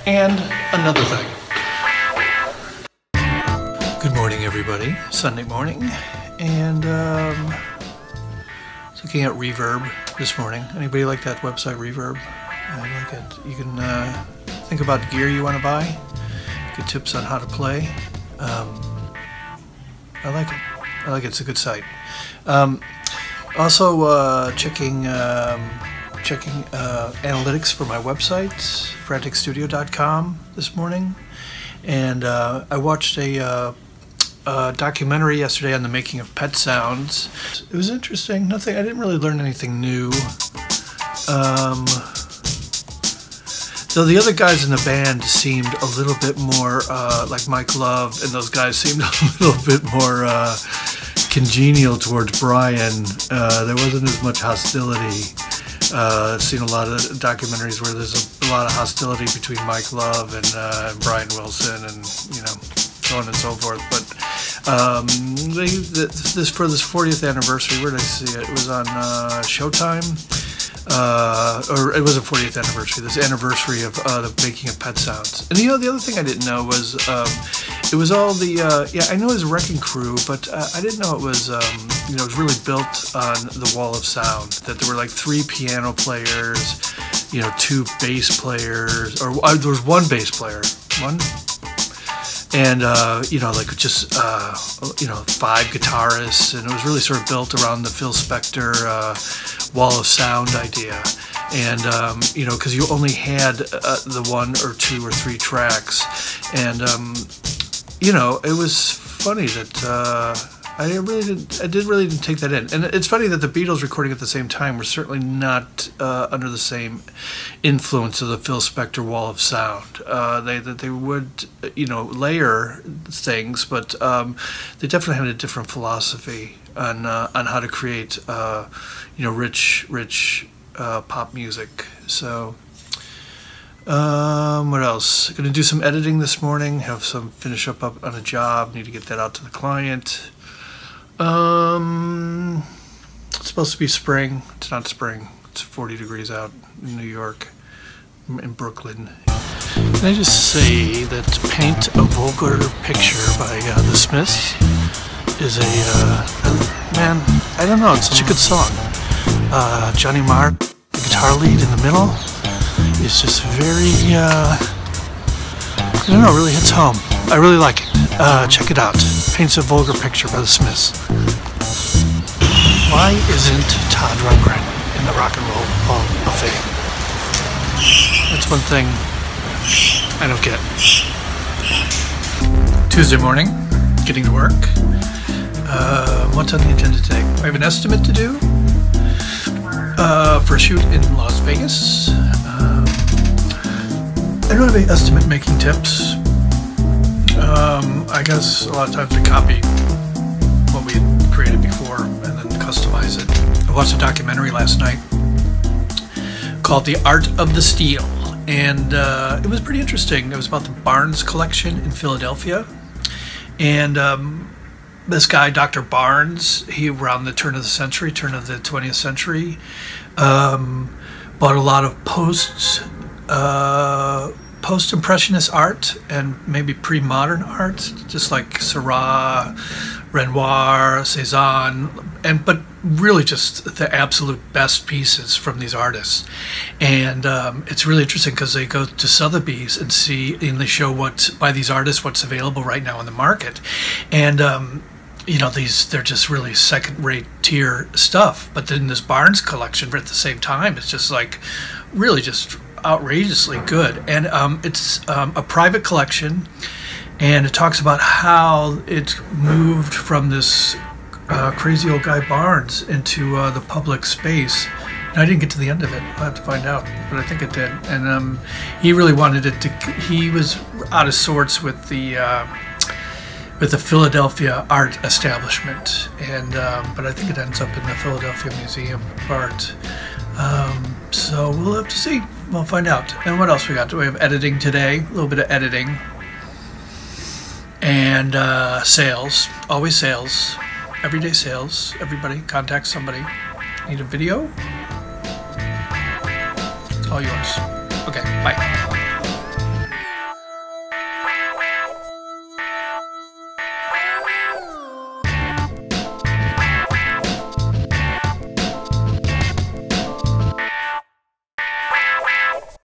and another thing. Good morning, everybody. Sunday morning, and looking at Reverb this morning. Anybody like that website, Reverb? I like it. You can think about gear you want to buy, get tips on how to play. I like it. I like it. It's a good site. Also checking analytics for my website, franticstudio.com this morning, and I watched a documentary yesterday on the making of pet sounds. It was interesting. I didn't really learn anything new. Though the other guys in the band seemed a little bit more like Mike Love, and those guys seemed a little bit more congenial towards Brian. There wasn't as much hostility. I've seen a lot of documentaries where there's a lot of hostility between Mike Love and Brian Wilson, and so on and so forth. But this for this 40th anniversary, where did I see it? It was on Showtime. Or it was a 40th anniversary, this anniversary of the making of Pet Sounds. And the other thing I didn't know was it was all the, I know it was Wrecking Crew, but I didn't know it was, it was really built on the wall of sound, that there were like 3 piano players, 2 bass players, or there was 1 bass player, and like just 5 guitarists, and it was really sort of built around the Phil Spector wall of sound idea. And because you only had the 1 or 2 or 3 tracks, and it was funny that I really didn't take that in. And it's funny that the Beatles recording at the same time were certainly not under the same influence of the Phil Spector wall of sound. They would layer things, but they definitely had a different philosophy on how to create rich pop music. So what else? Gonna do some editing this morning, finish up on a job, need to get that out to the client. It's supposed to be spring. It's not spring. It's 40 degrees out in New York, in Brooklyn. Can I just say that Paint a Vulgar Picture by the Smiths is man, I don't know, it's such a good song. Johnny Marr, the guitar lead in the middle, is just very, I don't know, really hits home. I really like it. Check it out. Paints a Vulgar Picture by the Smiths. Why isn't Todd Rundgren in the Rock and Roll Hall of Fame? That's one thing I don't get. Tuesday morning, getting to work. What's on the agenda today? I have an estimate to do for a shoot in Las Vegas. I don't have any estimate making tips. I guess a lot of times we copy what we had created before and then customize it. I watched a documentary last night called The Art of the Steal, and it was pretty interesting. It was about the Barnes collection in Philadelphia, and this guy, Dr. Barnes, he around the turn of the 20th century, bought a lot of post-impressionist art and maybe pre-modern art, just like Seurat, Renoir, Cézanne, but really just the absolute best pieces from these artists. And it's really interesting because they go to Sotheby's and they show by these artists what's available right now in the market, and they're just really second-rate tier stuff. But then this Barnes collection at the same time, it's just like really just outrageously good. And it's a private collection, and it talks about how it moved from this crazy old guy Barnes into the public space. And I didn't get to the end of it. I'll have to find out, but I think it did. And he really wanted it to. He was out of sorts with the Philadelphia art establishment, and but I think it ends up in the Philadelphia Museum of Art. So we'll have to see. We'll find out. And what else we got? We have editing today, a little bit of editing, and sales. Always sales. Everyday sales. Everybody contact somebody. Need a video? It's all yours. Okay, bye.